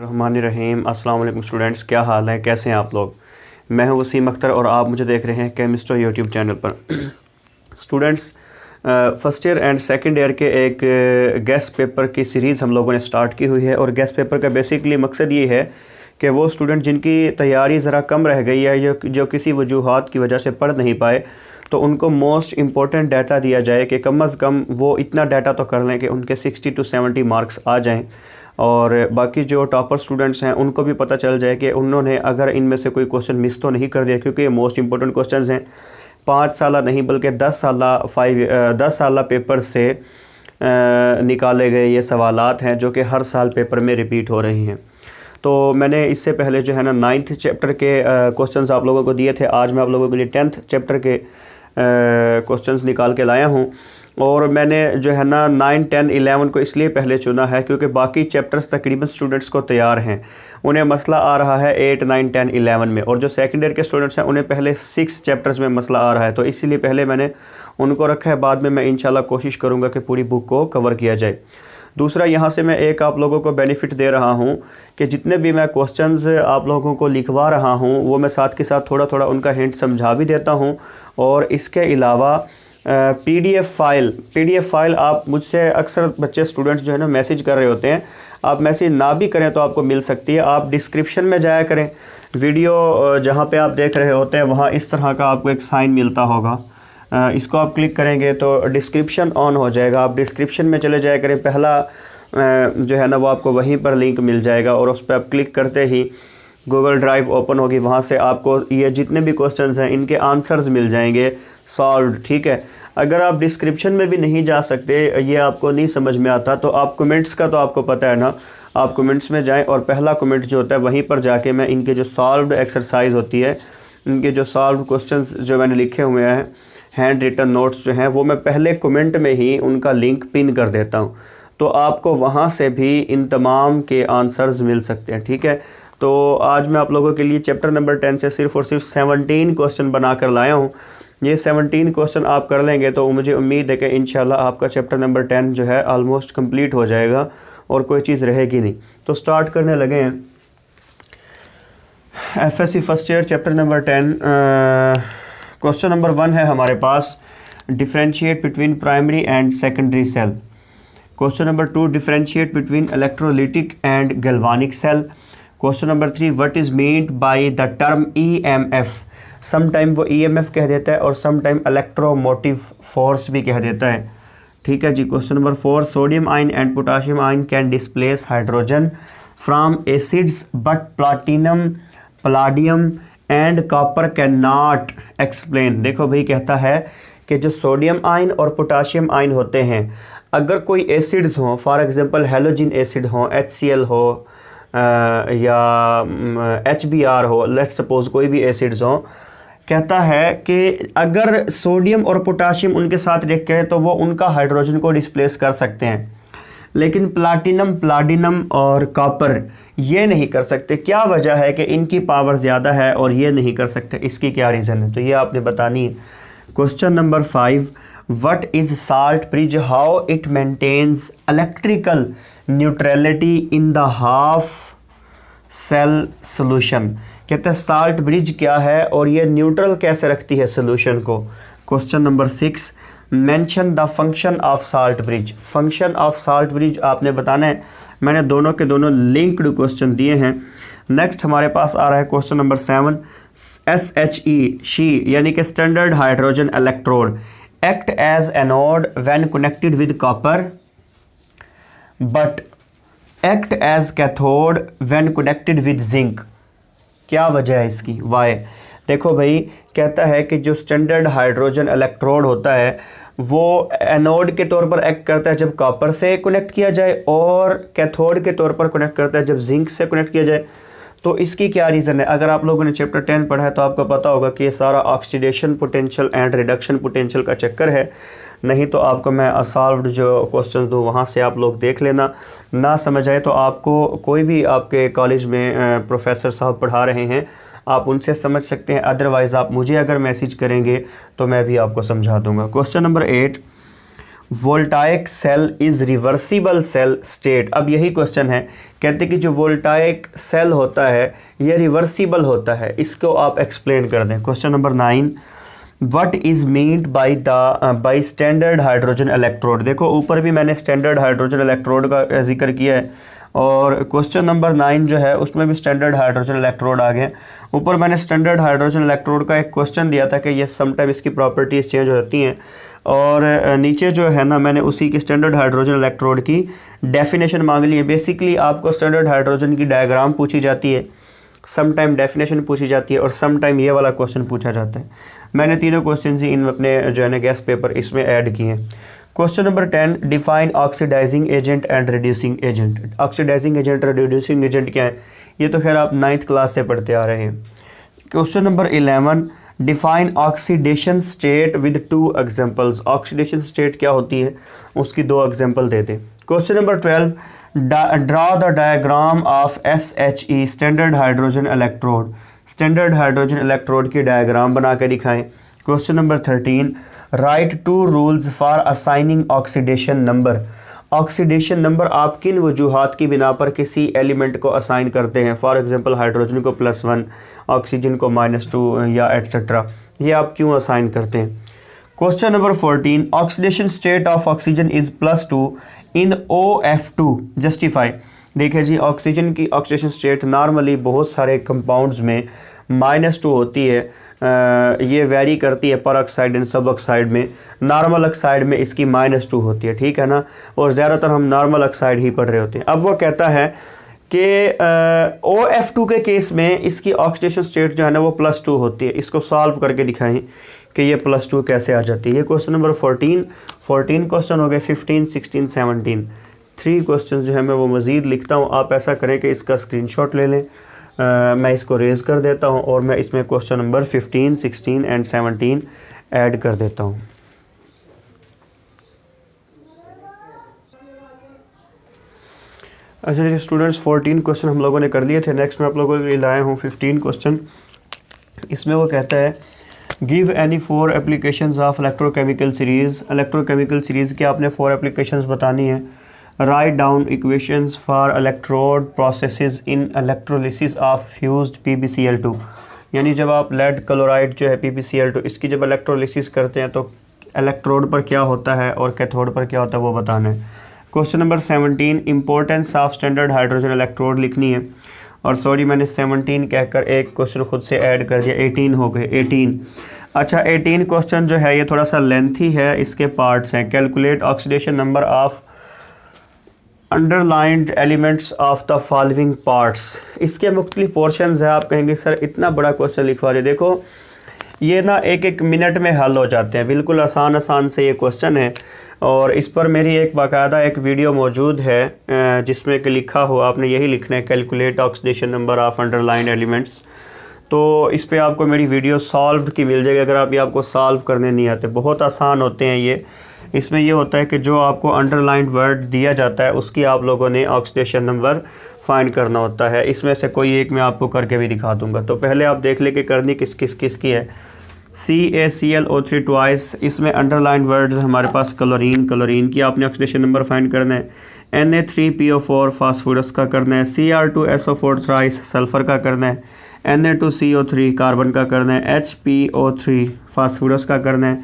रहमानिर्रहीम। अस्सलाम वालेकुम स्टूडेंट्स, क्या हाल है, कैसे हैं आप लोग। मैं हूं वसीम अख्तर और आप मुझे देख रहे हैं केमिस्ट्री यूट्यूब चैनल पर। Students, first year and second year के एक गेस्ट पेपर की सीरीज़ हम लोगों ने स्टार्ट की हुई है और गेस्ट पेपर का बेसिकली मकसद ये है कि वो स्टूडेंट जिनकी तैयारी ज़रा कम रह गई है या जो किसी वजूहात की वजह से पढ़ नहीं पाए, तो उनको मोस्ट इम्पॉर्टेंट डाटा दिया जाए कि कम अज़ कम वो इतना डाटा तो कर लें कि उनके 60 to 70 मार्क्स आ जाएं। और बाकी जो टॉपर स्टूडेंट्स हैं उनको भी पता चल जाए कि उन्होंने अगर इनमें से कोई क्वेश्चन मिस तो नहीं कर दिया, क्योंकि ये मोस्ट इम्पॉर्टेंट क्वेश्चन हैं। 5 साल नहीं बल्कि 10 साल पेपर से निकाले गए ये सवालात हैं जो कि हर साल पेपर में रिपीट हो रही हैं। तो मैंने इससे पहले जो है ना 9th चैप्टर के क्वेश्चंस आप लोगों को दिए थे। आज मैं आप लोगों के लिए 10th चैप्टर के क्वेश्चंस निकाल के लाया हूँ। और मैंने जो है ना 9, 10, 11 को इसलिए पहले चुना है क्योंकि बाकी चैप्टर्स तकरीबन स्टूडेंट्स को तैयार हैं। उन्हें मसला आ रहा है 8, 9, 10, 11 में, और जो सेकेंड ईयर के स्टूडेंट्स हैं उन्हें पहले 6 चैप्टर्स में मसला आ रहा है। तो इसीलिए पहले मैंने उनको रखा है, बाद में मैं इंशाल्लाह कोशिश करूँगा कि पूरी बुक को कवर किया जाए। दूसरा, यहाँ से मैं एक आप लोगों को बेनिफिट दे रहा हूँ कि जितने भी मैं क्वेश्चंस आप लोगों को लिखवा रहा हूँ वो मैं साथ के साथ थोड़ा थोड़ा उनका हिंट समझा भी देता हूँ। और इसके अलावा पीडीएफ फाइल आप मुझसे अक्सर बच्चे स्टूडेंट्स जो है ना मैसेज कर रहे होते हैं, आप मैसेज ना भी करें तो आपको मिल सकती है। आप डिस्क्रिप्शन में जाया करें, वीडियो जहाँ पे आप देख रहे होते हैं वहाँ इस तरह का आपको एक साइन मिलता होगा, इसको आप क्लिक करेंगे तो डिस्क्रिप्शन ऑन हो जाएगा। आप डिस्क्रिप्शन में चले जाया करें, पहला जो है ना वो आपको वहीं पर लिंक मिल जाएगा और उस पर आप क्लिक करते ही गूगल ड्राइव ओपन होगी। वहाँ से आपको ये जितने भी क्वेश्चंस हैं इनके आंसर्स मिल जाएंगे सॉल्व। ठीक है, अगर आप डिस्क्रिप्शन में भी नहीं जा सकते, ये आपको नहीं समझ में आता, तो आप कमेंट्स का तो आपको पता है ना, आप कमेंट्स में जाएँ और पहला कमेंट जो होता है वहीं पर जाके मैं इनके जो सॉल्व्ड एक्सरसाइज होती है, इनके जो सॉल्व क्वेश्चंस जो मैंने लिखे हुए हैं, हैंड रिटन नोट्स जो हैं, वो मैं पहले कमेंट में ही उनका लिंक पिन कर देता हूँ, तो आपको वहाँ से भी इन तमाम के आंसर्स मिल सकते हैं। ठीक है, तो आज मैं आप लोगों के लिए चैप्टर नंबर 10 से सिर्फ़ और सिर्फ 17 क्वेश्चन बना कर लाया हूँ। ये 17 क्वेश्चन आप कर लेंगे तो मुझे उम्मीद है कि इंशाल्लाह आपका चैप्टर नंबर 10 जो है ऑलमोस्ट कंप्लीट हो जाएगा और कोई चीज़ रहेगी नहीं। तो स्टार्ट करने लगे हैं। FSc first year chapter number 10, question number 1 है हमारे पास, differentiate between primary and secondary cell. Question number 2, differentiate between electrolytic and galvanic cell. Question number 3, what is meant by the term EMF. Some time वो EMF कह देता है और some time electromotive force भी कह देता है। ठीक है जी। Question number 4, sodium ion and potassium ion can displace hydrogen from acids but platinum, palladium and copper can not explain. देखो भाई, कहता है कि जो सोडियम आयन और पोटाशियम आयन होते हैं, अगर कोई एसिड्स हों, फॉर एग्जांपल हेलोजिन एसिड हो, HCl हो या HBr हो, लेट्स सपोज कोई भी एसिड्स हो, कहता है कि अगर सोडियम और पोटाशियम उनके साथ रिएक्ट करें तो वो उनका हाइड्रोजन को डिस्प्लेस कर सकते हैं, लेकिन प्लाटिनम, प्लाडिनम और कॉपर ये नहीं कर सकते। क्या वजह है कि इनकी पावर ज़्यादा है और ये नहीं कर सकते, इसकी क्या रीज़न है, तो ये आपने बतानी है। Question number 5, what is salt bridge, how it maintains electrical neutrality in the half cell solution. कहते हैं साल्ट ब्रिज क्या है और ये न्यूट्रल कैसे रखती है सोल्यूशन को। Question number 6, mention the function of salt bridge. Function of salt bridge आपने बताना है। मैंने दोनों के दोनों लिंक्ड क्वेश्चन दिए हैं। नेक्स्ट हमारे पास आ रहा है क्वेश्चन नंबर 7, SHE शी यानी कि standard hydrogen electrode act as anode when connected with copper but act as cathode when connected with zinc. क्या वजह है इसकी, वाई। देखो भाई, कहता है कि जो स्टैंडर्ड हाइड्रोजन इलेक्ट्रोड होता है वो एनोड के तौर पर एक्ट करता है जब कॉपर से कनेक्ट किया जाए, और कैथोड के तौर पर कनेक्ट करता है जब जिंक से कनेक्ट किया जाए। तो इसकी क्या रीज़न है, अगर आप लोगों ने चैप्टर 10 पढ़ा है तो आपको पता होगा कि ये सारा oxidation potential and reduction potential का चक्कर है। नहीं तो आपको मैं असॉल्व्ड जो क्वेश्चन दूँ वहाँ से आप लोग देख लेना। ना समझ आए तो आपको कोई भी आपके कॉलेज में प्रोफेसर साहब पढ़ा रहे हैं, आप उनसे समझ सकते हैं, अदरवाइज़ आप मुझे अगर मैसेज करेंगे तो मैं भी आपको समझा दूंगा। Question number 8, voltaic cell is reversible cell state. अब यही क्वेश्चन है, कहते कि जो वोल्टाइक सेल होता है ये रिवर्सिबल होता है, इसको आप एक्सप्लेन कर दें। Question number 9, what is meant by standard hydrogen electrode. देखो ऊपर भी मैंने स्टैंडर्ड हाइड्रोजन इलेक्ट्रोड का जिक्र किया है और क्वेश्चन नंबर 9 जो है उसमें भी स्टैंडर्ड हाइड्रोजन इलेक्ट्रोड आ गए। ऊपर मैंने स्टैंडर्ड हाइड्रोजन इलेक्ट्रोड का एक क्वेश्चन दिया था कि ये समटाइम इसकी प्रॉपर्टीज़ चेंज हो जाती हैं, और नीचे जो है ना मैंने उसी की स्टैंडर्ड हाइड्रोजन इलेक्ट्रोड की डेफिनेशन मांग ली है। बेसिकली आपको स्टैंडर्ड हाइड्रोजन की डायग्राम पूछी जाती है, सम टाइम डेफिनेशन पूछी जाती है और सम टाइम ये वाला क्वेश्चन पूछा जाता है। मैंने तीनों क्वेश्चन ही इन अपने जो है ना गेस्ट पेपर इसमें ऐड किए हैं। Question number 10, define oxidising agent and reducing agent. Oxidising agent और रिड्यूसिंग एजेंट क्या है, ये तो खैर आप 9th क्लास से पढ़ते आ रहे हैं। Question number 11, define oxidation state with 2 examples. Oxidation state क्या होती है उसकी 2 एग्जांपल दे दें। Question number 12, draw the diagram of SHE standard hydrogen electrode. Standard hydrogen electrode की डायग्राम बना के दिखाएं। Question number 13, right 2 rules for assigning oxidation number. Oxidation number आप किन वजूहात की बिना पर किसी एलिमेंट को असाइन करते हैं, फॉर एग्जांपल हाइड्रोजन को +1, ऑक्सीजन को -2 या एट्सेट्रा, ये आप क्यों असाइन करते हैं। Question number 14, oxidation state of oxygen is +2 in OF2 justify. देखिए जी, ऑक्सीजन की ऑक्सीडेशन स्टेट नॉर्मली बहुत सारे कंपाउंड्स में -2 होती है, ये वेरी करती है पर ऑक्साइड एंड सब ऑक्साइड में। नॉर्मल ऑक्साइड में इसकी -2 होती है, ठीक है ना, और ज़्यादातर हम नॉर्मल ऑक्साइड ही पढ़ रहे होते हैं। अब वो कहता है कि OF2 के केस में इसकी ऑक्सीडेशन स्टेट जो है ना वो +2 होती है। इसको सॉल्व करके दिखाएं कि ये +2 कैसे आ जाती है। ये क्वेश्चन नंबर 14 क्वेश्चन हो गए। 15, 16, 17 3 क्वेश्चन जो है मैं वो मज़ीद लिखता हूँ। आप ऐसा करें कि इसका स्क्रीनशॉट ले लें, मैं इसको रेज़ कर देता हूँ और मैं इसमें क्वेश्चन नंबर 15, 16 एंड 17 ऐड कर देता हूँ। अच्छा जी स्टूडेंट्स, 14 क्वेश्चन हम लोगों ने कर लिए थे। नेक्स्ट मैं आप लोगों के लिए लाया हूँ 15 क्वेश्चन। इसमें वो कहता है, give any 4 applications of electrochemical series. Electrochemical series की आपने 4 एप्लीकेशंस बतानी है। Write down equations for electrode processes in electrolysis of fused PbCl2। यानी जब आप लेड क्लोराइड जो है PbCl2 इसकी जब इलेक्ट्रोलिसिस करते हैं तो इलेक्ट्रोड पर क्या होता है और कैथोड पर क्या होता है वो बताना है। Question number 17, importance of standard hydrogen electrode लिखनी है। और सॉरी मैंने 17 कहकर एक क्वेश्चन खुद से ऐड कर दिया, 18 हो गए। 18 अच्छा 18 क्वेश्चन जो है ये थोड़ा सा लेंथी है, इसके पार्ट्स हैं। Calculate oxidation number of underlined elements of the following parts. इसके मुख्तलिफ पोर्शंस हैं। आप कहेंगे सर इतना बड़ा क्वेश्चन लिखवा दे। देखो ये ना 1-1 मिनट में हल हो जाते हैं, बिल्कुल आसान से ये क्वेश्चन है। और इस पर मेरी एक बाकायदा एक वीडियो मौजूद है जिसमें कि लिखा हुआ आपने यही लिखना है, calculate oxidation number of underlined elements. तो इस पे आपको मेरी वीडियो सॉल्व्ड की मिल जाएगी अगर आप ये आपको सॉल्व करने नहीं आते। बहुत आसान होते हैं ये। इसमें ये होता है कि जो आपको अंडरलाइंड वर्ड दिया जाता है उसकी आप लोगों ने ऑक्सीडेशन नंबर फाइंड करना होता है। इसमें से कोई एक मैं आपको करके भी दिखा दूंगा। तो पहले आप देख ले कि करनी किस की है। CaClO3 ट्वाइस, इसमें अंडरलाइन वर्ड्स हमारे पास क्लोरीन की आपने ऑक्सीडेशन नंबर फाइंड करना है। Na3PO4 फास्फोरस का करना है। Cr2SO4 थ्राइस सल्फ़र का करना है। Na2CO3 कार्बन का करना है। HPO3 फास्फोरस का करना है।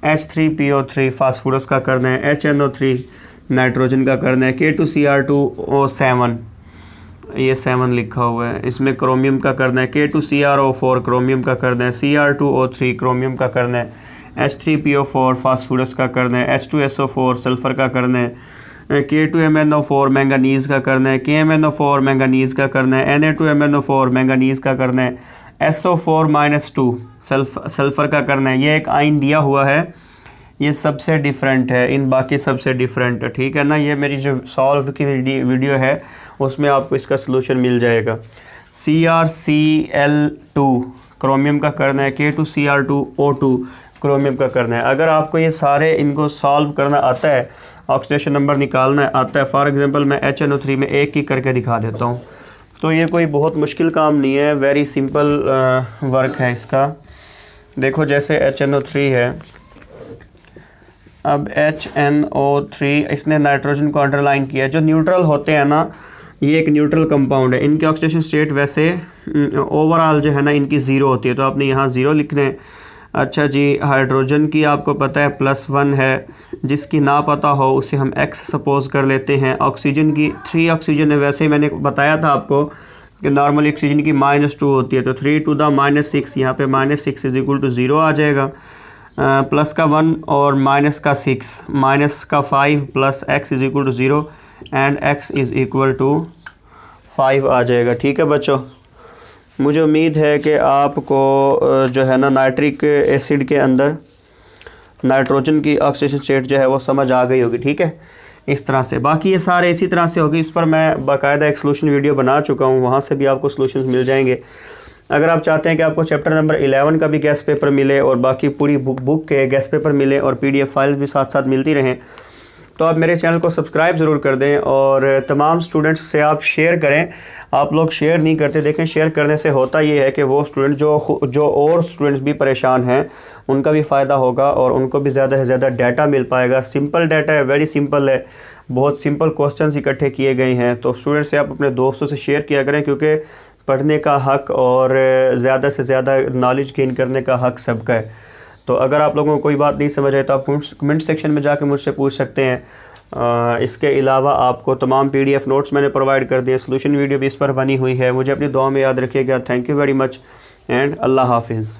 H3PO3 फास्फोरस का करना है। HNO3 नाइट्रोजन का करना है। K2Cr2O7 ये 7 लिखा हुआ है, इसमें क्रोमियम का करना है। K2CrO4 क्रोमियम का करना है। Cr2O3 क्रोमियम का करना है। H3PO4 फास्फोरस का करना है। H2SO4 सल्फ़र का करना है। K2MnO4 मैंगनीज़ का करना है। KMnO4 मैंगनीज़ का करना है। Na2MnO4 मैंगनीज़ का करना है। SO4-2 सल्फ़र का करना है। ये एक आयन दिया हुआ है, ये सबसे डिफरेंट है, इन बाकी सबसे डिफरेंट है, ठीक है ना। ये मेरी जो सॉल्व की वीडियो है उसमें आपको इसका सलूशन मिल जाएगा। CrCl2 क्रोमियम का करना है। K2Cr2O2 क्रोमियम का करना है। अगर आपको ये सारे इनको सॉल्व करना आता है, ऑक्सीडेशन नंबर निकालना आता है, फॉर एग्जांपल मैं HNO3 में एक ही करके दिखा देता हूँ, तो ये कोई बहुत मुश्किल काम नहीं है, वेरी सिंपल वर्क है इसका। देखो जैसे HNO3 है, अब HNO3 इसने नाइट्रोजन को अंडरलाइन किया। जो न्यूट्रल होते हैं ना, ये एक न्यूट्रल कंपाउंड है, इनकी ऑक्सीडेशन स्टेट वैसे ओवरऑल जो है ना इनकी ज़ीरो होती है, तो आपने यहाँ ज़ीरो लिखना है। अच्छा जी, हाइड्रोजन की आपको पता है +1 है, जिसकी ना पता हो उसे हम X सपोज कर लेते हैं। ऑक्सीजन की 3 ऑक्सीजन है, वैसे ही मैंने बताया था आपको कि नॉर्मल ऑक्सीजन की -2 होती है, तो 3 to the -6, यहाँ पे -6 इज इक्वल टू 0 आ जाएगा। प्लस का 1 और माइनस का 6, माइनस का 5 plus x is equal to 0 and x is equal to 5 आ जाएगा। ठीक है बच्चों, मुझे उम्मीद है कि आपको जो है ना नाइट्रिक एसिड के अंदर नाइट्रोजन की ऑक्सीडेशन स्टेट जो है वो समझ आ गई होगी। ठीक है, इस तरह से बाकी ये सारे इसी तरह से होगी। इस पर मैं बाकायदा एक सोल्यूशन वीडियो बना चुका हूँ, वहाँ से भी आपको सोल्यूशन मिल जाएंगे। अगर आप चाहते हैं कि आपको चैप्टर नंबर 11 का भी गेस्ट पेपर मिले और बाकी पूरी बुक के गेस्ट पेपर मिले और PDF फाइल भी साथ साथ मिलती रहें, तो आप मेरे चैनल को सब्सक्राइब ज़रूर कर दें और तमाम स्टूडेंट्स से आप शेयर करें। आप लोग शेयर नहीं करते, देखें शेयर करने से होता ये है कि वो स्टूडेंट जो और स्टूडेंट्स भी परेशान हैं उनका भी फ़ायदा होगा और उनको भी ज़्यादा से ज़्यादा डाटा मिल पाएगा। सिंपल डाटा है, वेरी सिंपल है, बहुत सिंपल क्वेश्चंस इकट्ठे किए गए हैं। तो स्टूडेंट से आप अपने दोस्तों से शेयर किया करें, क्योंकि पढ़ने का हक़ और ज़्यादा से ज़्यादा नॉलेज गेन करने का हक़ सबका है। तो अगर आप लोगों को कोई बात नहीं समझ आए तो आप कमेंट सेक्शन में जाकर मुझसे पूछ सकते हैं। इसके अलावा आपको तमाम PDF नोट्स मैंने प्रोवाइड कर दिए, सोल्यूशन वीडियो भी इस पर बनी हुई है। मुझे अपनी दुआ में याद रखिएगा। Thank you very much and अल्लाह हाफिज़।